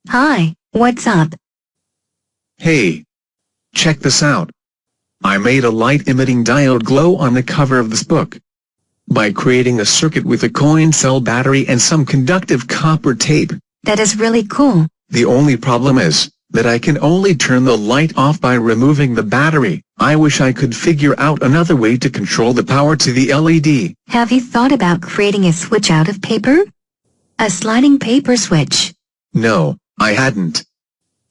Hi, what's up? Hey, check this out. I made a light-emitting diode glow on the cover of this book. By creating a circuit with a coin cell battery and some conductive copper tape. That is really cool. The only problem is that I can only turn the light off by removing the battery. I wish I could figure out another way to control the power to the LED. Have you thought about creating a switch out of paper? A sliding paper switch? No, I hadn't.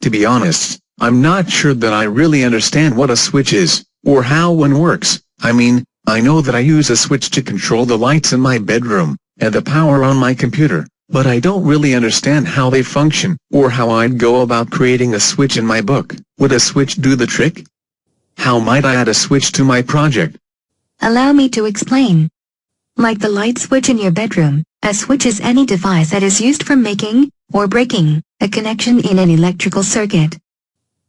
To be honest, I'm not sure that I really understand what a switch is, or how one works. I mean, I know that I use a switch to control the lights in my bedroom, and the power on my computer, but I don't really understand how they function, or how I'd go about creating a switch in my book. Would a switch do the trick? How might I add a switch to my project? Allow me to explain. Like the light switch in your bedroom, a switch is any device that is used for making, or breaking, a connection in an electrical circuit.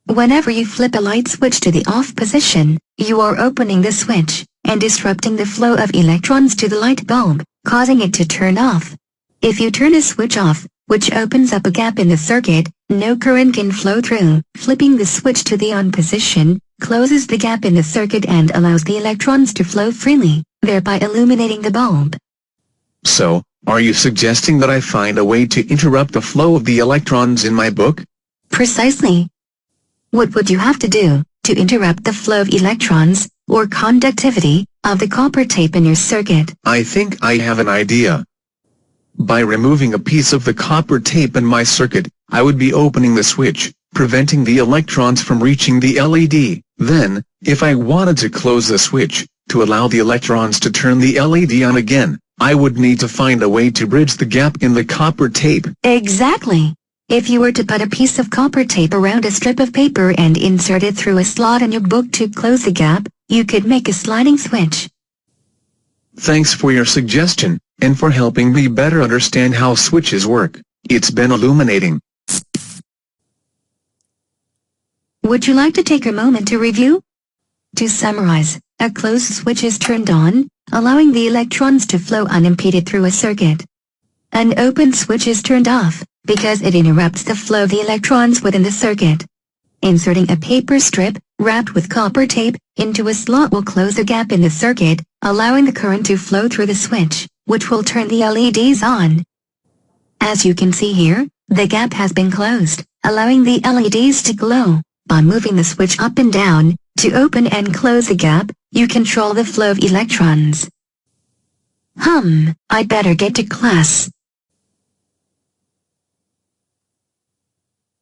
Whenever you flip a light switch to the off position, you are opening the switch, and disrupting the flow of electrons to the light bulb, causing it to turn off. If you turn a switch off, which opens up a gap in the circuit, no current can flow through. Flipping the switch to the on position, closes the gap in the circuit and allows the electrons to flow freely, thereby illuminating the bulb. So, are you suggesting that I find a way to interrupt the flow of the electrons in my book? Precisely. What would you have to do to interrupt the flow of electrons, or conductivity, of the copper tape in your circuit? I think I have an idea. By removing a piece of the copper tape in my circuit, I would be opening the switch, preventing the electrons from reaching the LED. Then, if I wanted to close the switch, to allow the electrons to turn the LED on again, I would need to find a way to bridge the gap in the copper tape. Exactly. If you were to put a piece of copper tape around a strip of paper and insert it through a slot in your book to close the gap, you could make a sliding switch. Thanks for your suggestion, and for helping me better understand how switches work. It's been illuminating. Would you like to take a moment to review? To summarize, a closed switch is turned on, allowing the electrons to flow unimpeded through a circuit. An open switch is turned off, because it interrupts the flow of the electrons within the circuit. Inserting a paper strip, wrapped with copper tape, into a slot will close the gap in the circuit, allowing the current to flow through the switch, which will turn the LEDs on. As you can see here, the gap has been closed, allowing the LEDs to glow. By moving the switch up and down, to open and close the gap, you control the flow of electrons. I'd better get to class.